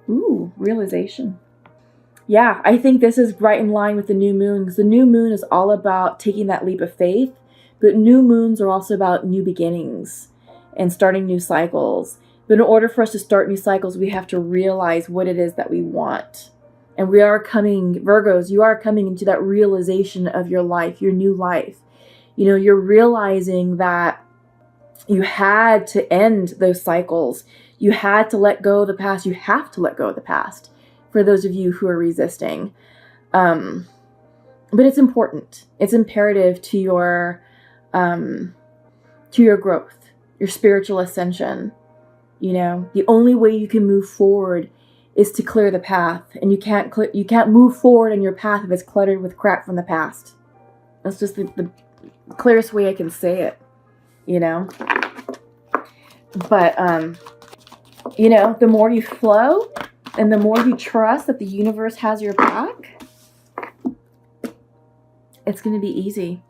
Ooh, realization. Yeah, I think this is right in line with the new moon, because the new moon is all about taking that leap of faith, but new moons are also about new beginnings and starting new cycles. But in order for us to start new cycles, we have to realize what it is that we want. And we are coming, Virgos, you are coming into that realization of your life, your new life. You know, you're realizing that you had to end those cycles. You had to let go of the past. You have to let go of the past, for those of you who are resisting. But it's important. It's imperative to your growth, your spiritual ascension. You know, the only way you can move forward is to clear the path, and you can't move forward in your path if it's cluttered with crap from the past. That's just the clearest way I can say it, you know. But you know, the more you flow and the more you trust that the universe has your back, it's going to be easy.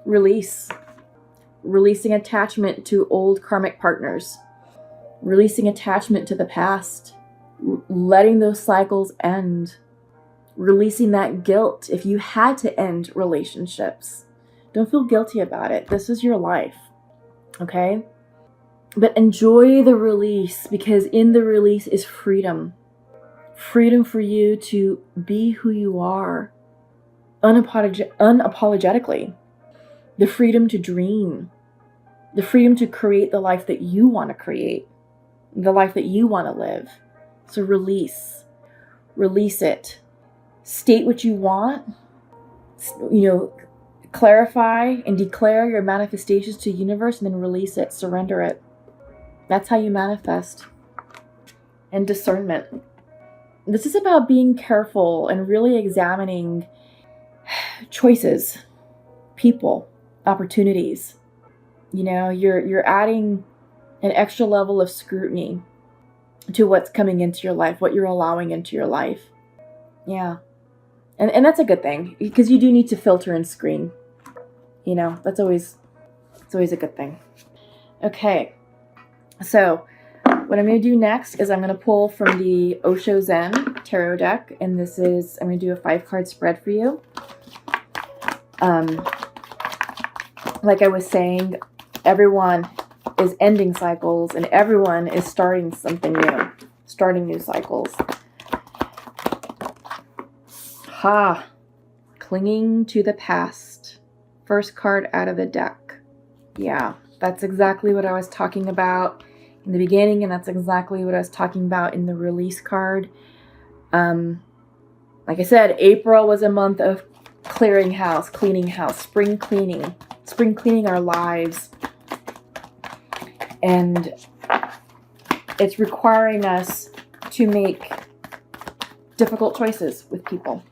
Releasing attachment to old karmic partners, releasing attachment to the past, letting those cycles end, releasing that guilt if you had to end relationships. Don't feel guilty about it. This is your life, okay? But enjoy the release, because in the release is freedom. Freedom for you to be who you are unapologetically. The freedom to dream. The freedom to create the life that you want to create. The life that you want to live. So release. Release it. State what you want. You know, clarify and declare your manifestations to the universe, and then release it. Surrender it. That's how you manifest. And discernment. This is about being careful and really examining choices, people, opportunities. You know, you're adding an extra level of scrutiny to what's coming into your life, what you're allowing into your life. Yeah. And that's a good thing, because you do need to filter and screen. You know, it's always a good thing. Okay. So what I'm going to do next is I'm going to pull from the Osho Zen tarot deck, and I'm going to do a 5-card spread for you. Like I was saying, everyone is ending cycles, and everyone is starting something new, starting new cycles. Clinging to the past. First card out of the deck. Yeah, that's exactly what I was talking about in the beginning, and that's exactly what I was talking about in the release card. Like I said, April was a month of clearing house, cleaning house, spring cleaning our lives. And it's requiring us to make difficult choices with people.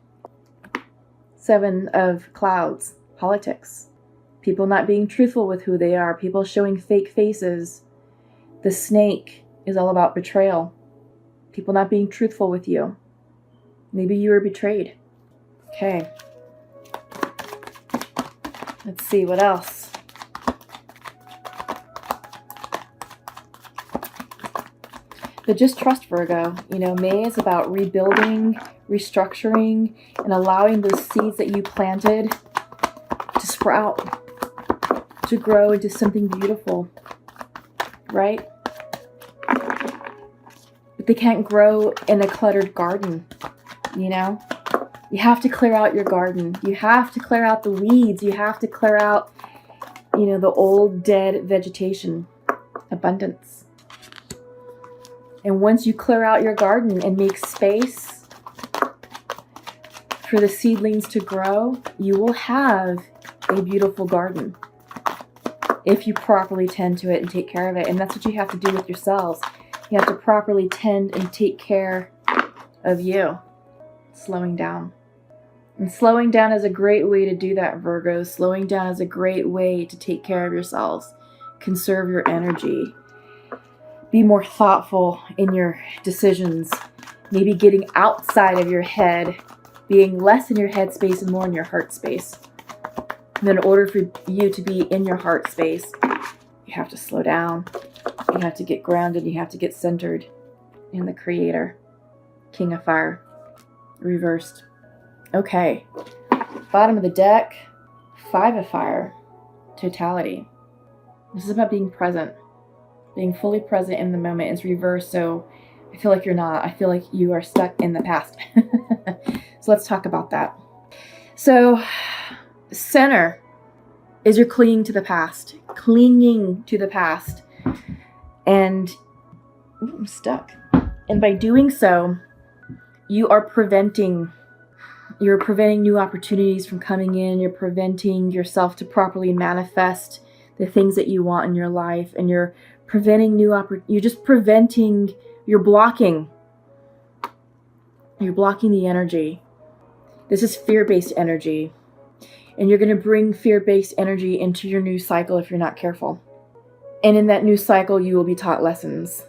7 of Clouds, politics. People not being truthful with who they are. People showing fake faces. The Snake is all about betrayal. People not being truthful with you. Maybe you were betrayed. Okay. Let's see, what else? But just trust, Virgo. You know, May is about rebuilding, restructuring, and allowing those seeds that you planted to sprout, to grow into something beautiful, right? But they can't grow in a cluttered garden, you know? You have to clear out your garden. You have to clear out the weeds. You have to clear out, you know, the old dead vegetation. Abundance. And once you clear out your garden and make space for the seedlings to grow, you will have a beautiful garden if you properly tend to it and take care of it. And that's what you have to do with yourselves. You have to properly tend and take care of you. Slowing down. And slowing down is a great way to do that, Virgo. Slowing down is a great way to take care of yourselves. Conserve your energy. Be more thoughtful in your decisions. Maybe getting outside of your head. Being less in your head space and more in your heart space. And in order for you to be in your heart space, you have to slow down. You have to get grounded. You have to get centered. and the Creator. King of Fire. Reversed. Okay. Bottom of the deck. 5 of Fire. Totality. This is about being present. Being fully present in the moment. Is reversed, so I feel like you're not. I feel like you are stuck in the past. So let's talk about that. So, center is you're clinging to the past. Clinging to the past. And I'm stuck. And by doing so, you're preventing new opportunities from coming in. You're preventing yourself to properly manifest the things that you want in your life. And you're preventing you're blocking the energy. This is fear-based energy. And you're going to bring fear-based energy into your new cycle if you're not careful. And in that new cycle, you will be taught lessons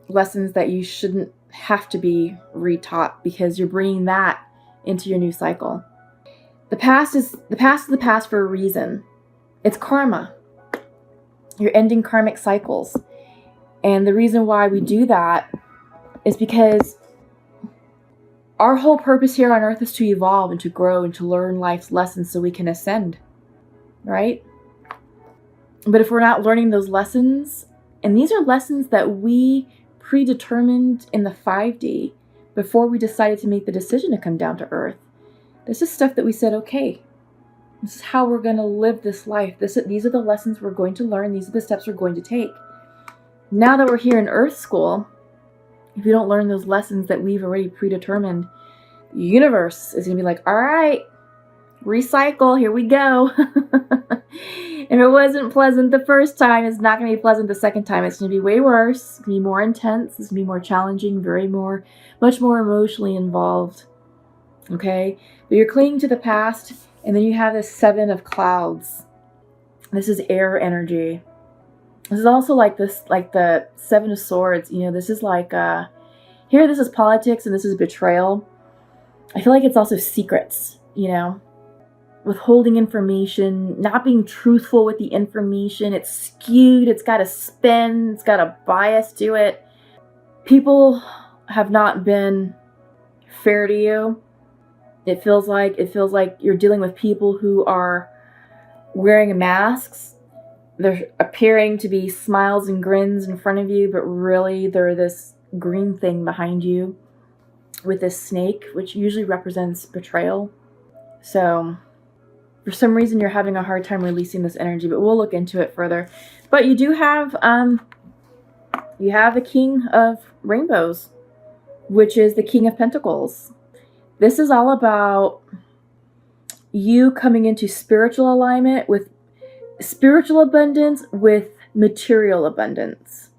that you shouldn't have to be retaught, because you're bringing that into your new cycle. The past is the past for a reason. It's karma. You're ending karmic cycles. And the reason why we do that is because our whole purpose here on earth is to evolve and to grow and to learn life's lessons so we can ascend, right? But if we're not learning those lessons, and these are lessons that we predetermined in the 5D before we decided to make the decision to come down to earth. This is stuff that we said, okay, this is how we're going to live this life. These are the lessons we're going to learn. These are the steps we're going to take. Now that we're here in Earth School, if we don't learn those lessons that we've already predetermined, the universe is going to be like, all right, recycle, here we go. If it wasn't pleasant the first time, it's not going to be pleasant the second time. It's going to be way worse. It's going to be more intense. It's going to be more challenging, much more emotionally involved. Okay? But you're clinging to the past, and then you have this 7 of Clouds. This is air energy. This is also like the 7 of Swords. This is like, here this is politics and this is betrayal. I feel like it's also secrets, withholding information, not being truthful with the information. It's skewed, it's got a spin, it's got a bias to it. People have not been fair to you. It feels like you're dealing with people who are wearing masks. They're appearing to be smiles and grins in front of you, but really they're this green thing behind you with this snake, which usually represents betrayal. So for some reason you're having a hard time releasing this energy, but we'll look into it further. But you do have the King of Rainbows, which is the King of Pentacles. This is all about you coming into spiritual alignment with spiritual abundance with material abundance.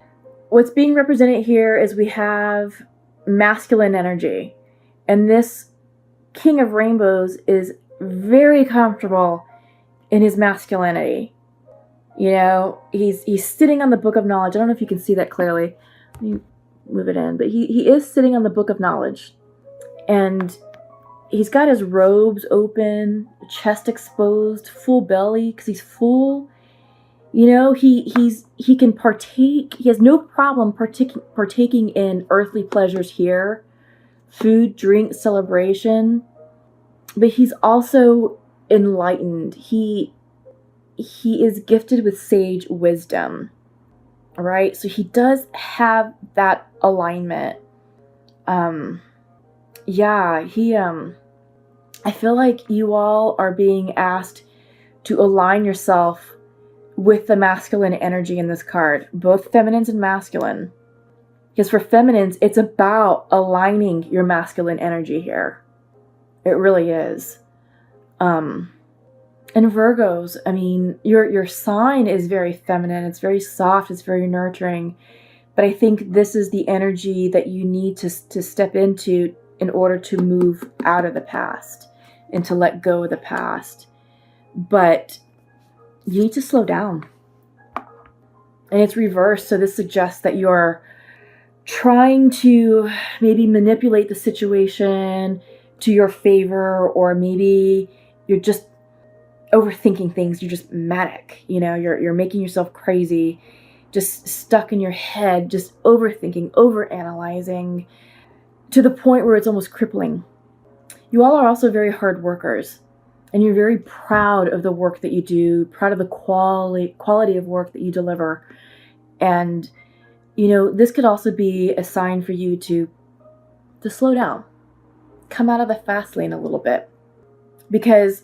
What's being represented here is we have masculine energy, and this King of Rainbows is very comfortable in his masculinity. He's sitting on the book of knowledge. I don't know if you can see that clearly. Let me move it in, but he is sitting on the book of knowledge, and he's got his robes open, chest exposed, full belly, because he's full. He can partake. He has no problem partaking in earthly pleasures here, food, drink, celebration. But he's also enlightened. He is gifted with sage wisdom. All right, so he does have that alignment. I feel like you all are being asked to align yourself with the masculine energy in this card, both feminines and masculine. Because for feminines, it's about aligning your masculine energy here. It really is. And Virgos, your sign is very feminine. It's very soft. It's very nurturing. But I think this is the energy that you need to step into in order to move out of the past and to let go of the past. But you need to slow down. And it's reversed, so this suggests that you're trying to maybe manipulate the situation to your favor, or maybe you're just overthinking things. You're just manic. You're making yourself crazy. just stuck in your head, just overthinking, overanalyzing, to the point where it's almost crippling. You all are also very hard workers, and you're very proud of the work that you do, proud of the quality of work that you deliver. And, this could also be a sign for you to slow down, come out of the fast lane a little bit. Because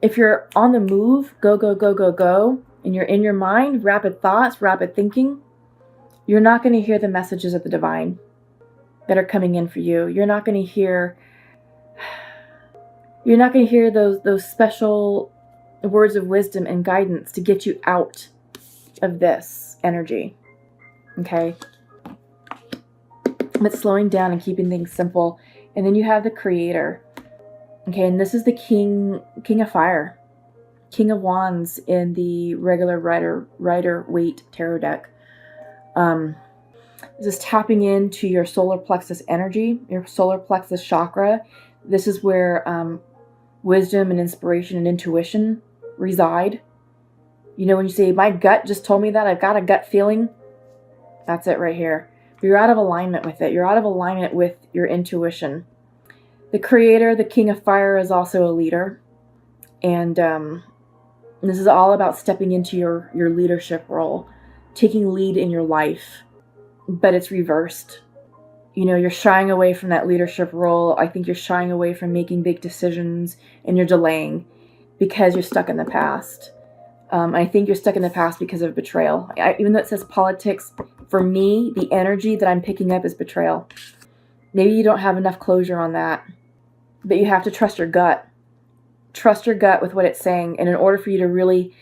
if you're on the move, go, go, go, go, go, and you're in your mind, rapid thoughts, rapid thinking, you're not going to hear the messages of the divine that are coming in for you. You're not going to hear those special words of wisdom and guidance to get you out of this energy. Okay? But slowing down and keeping things simple. And then you have the Creator. Okay, and this is the King of Fire. King of Wands in the regular Rider-Waite tarot deck. This is tapping into your solar plexus energy, your solar plexus chakra. This is where wisdom and inspiration and intuition reside. When you say, my gut just told me that, I've got a gut feeling, that's it right here. But you're out of alignment with it. You're out of alignment with your intuition. The Creator, the King of Fire, is also a leader. And this is all about stepping into your leadership role, taking lead in your life. But it's reversed. You're shying away from that leadership role. I think you're shying away from making big decisions, and you're delaying because you're stuck in the past. I think you're stuck in the past because of betrayal. Even though it says politics, for me, the energy that I'm picking up is betrayal. Maybe you don't have enough closure on that, but you have to trust your gut. Trust your gut with what it's saying. And in order for you to really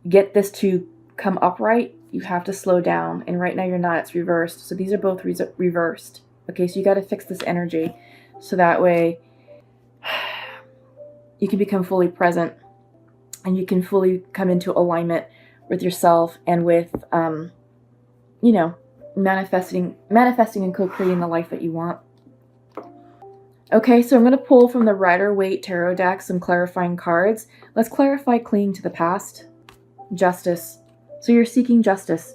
get this to come upright, you have to slow down. And right now you're not. It's reversed. So these are both reversed. Okay, so you got to fix this energy so that way you can become fully present and you can fully come into alignment with yourself and with, manifesting and co-creating the life that you want. Okay, so I'm going to pull from the Rider-Waite tarot deck some clarifying cards. Let's clarify clinging to the past. Justice. So you're seeking justice.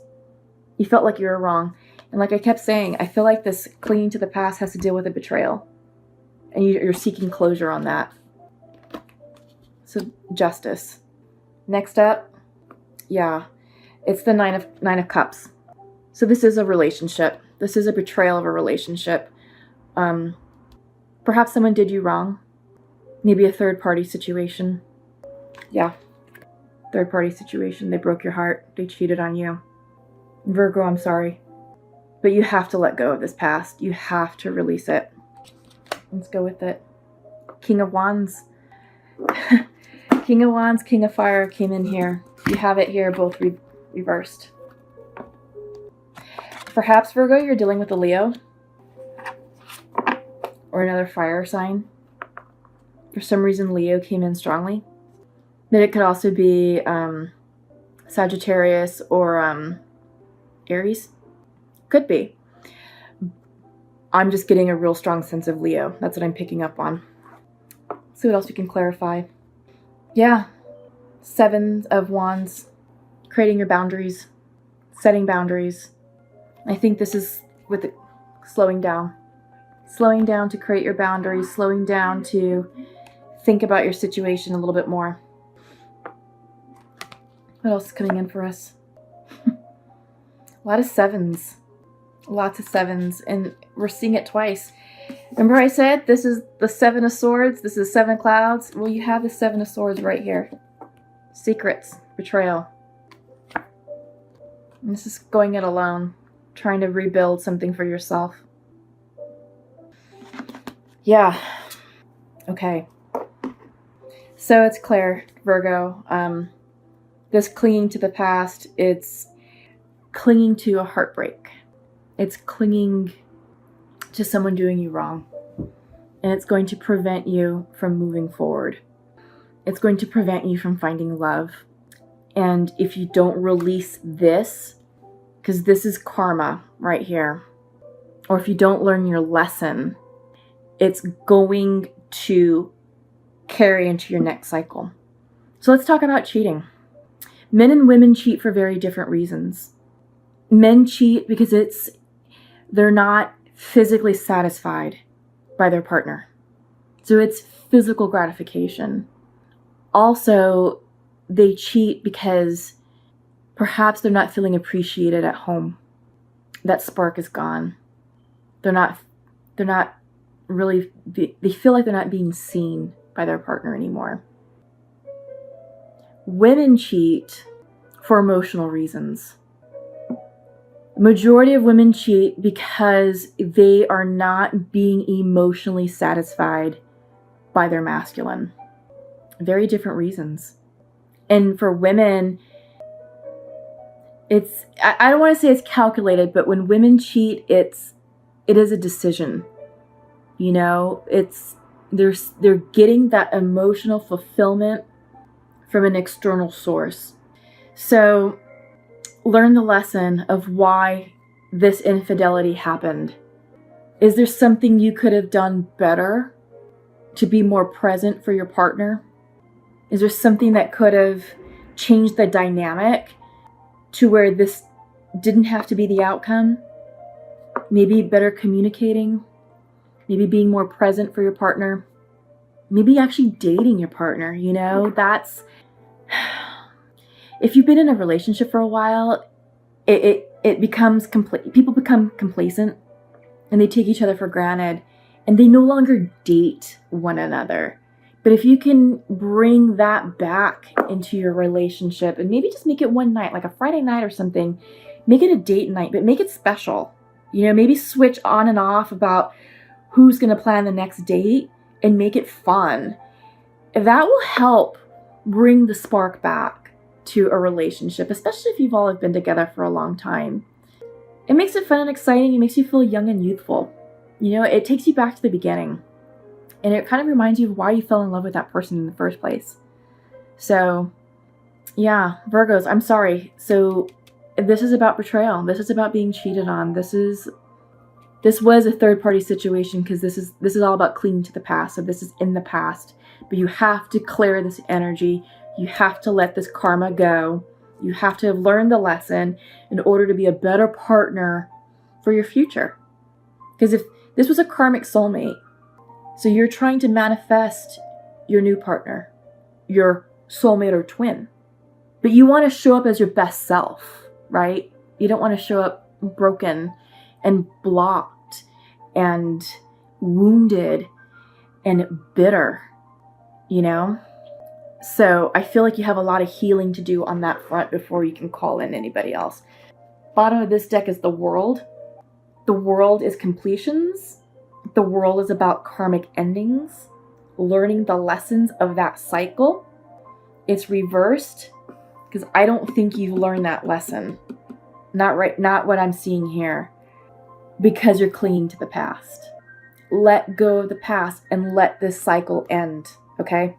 You felt like you were wrong. And like I kept saying, I feel like this clinging to the past has to deal with a betrayal. And you're seeking closure on that. So justice. Next up, it's the Nine of Cups. So this is a relationship. This is a betrayal of a relationship. Perhaps someone did you wrong. Maybe a third-party situation. Yeah. Third-party situation. They broke your heart. They cheated on you. Virgo, I'm sorry. But you have to let go of this past. You have to release it. Let's go with it. King of Wands. King of Wands, King of Fire came in here. You have it here, both reversed. Perhaps, Virgo, you're dealing with a Leo. Or another fire sign. For some reason, Leo came in strongly. But it could also be Sagittarius or Aries. Could be. I'm just getting a real strong sense of Leo. That's what I'm picking up on. Let's see what else we can clarify. Yeah. Seven of Wands. Creating your boundaries. Setting boundaries. I think this is with the slowing down. Slowing down to create your boundaries. Slowing down to think about your situation a little bit more. What else is coming in for us? A lot of sevens. Lots of sevens. And we're seeing it twice. Remember I said this is the Seven of Swords? This is Seven Clouds? Well, you have the Seven of Swords right here. Secrets. Betrayal. And this is going it alone. Trying to rebuild something for yourself. Yeah. Okay. So it's clear, Virgo. This clinging to the past, it's clinging to a heartbreak. It's clinging to someone doing you wrong. And it's going to prevent you from moving forward. It's going to prevent you from finding love. And if you don't release this, because this is karma right here, or if you don't learn your lesson, it's going to carry into your next cycle. So let's talk about cheating. Men and women cheat for very different reasons. Men cheat because they're not physically satisfied by their partner. So it's physical gratification. Also, they cheat because perhaps they're not feeling appreciated at home. That spark is gone. They're not really, they feel like they're not being seen by their partner anymore. Women cheat for emotional reasons. Majority of women cheat because they are not being emotionally satisfied by their masculine. Very different reasons. And for women, I don't want to say it's calculated, but when women cheat, it is a decision. You know, they're getting that emotional fulfillment from an external source. So learn the lesson of why this infidelity happened. Is there something you could have done better to be more present for your partner? Is there something that could have changed the dynamic to where this didn't have to be the outcome? Maybe better communicating, maybe being more present for your partner, maybe actually dating your partner. You know, if you've been in a relationship for a while, it becomes complete. People become complacent and they take each other for granted and they no longer date one another. But if you can bring that back into your relationship and maybe just make it one night, like a Friday night or something, make it a date night, but make it special. You know, maybe switch on and off about who's going to plan the next date and make it fun. That will help bring the spark back to a relationship, especially if you've all been together for a long time. It makes it fun and exciting. It makes you feel young and youthful. You know, it takes you back to the beginning. And it kind of reminds you of why you fell in love with that person in the first place. So, yeah, Virgos, I'm sorry. So, this is about betrayal. This is about being cheated on. This was a third-party situation because this is all about clinging to the past. So this is in the past. But you have to clear this energy. You have to let this karma go. You have to have learned the lesson in order to be a better partner for your future. Because if this was a karmic soulmate, so you're trying to manifest your new partner, your soulmate or twin. But you want to show up as your best self, right? You don't want to show up broken and blocked and wounded and bitter, you know? So I feel like you have a lot of healing to do on that front before you can call in anybody else. Bottom of this deck is the World. The World is completions. The World is about karmic endings, learning the lessons of that cycle. It's reversed because I don't think you've learned that lesson. Not what I'm seeing here, because you're clinging to the past. Let go of the past and let this cycle end, okay?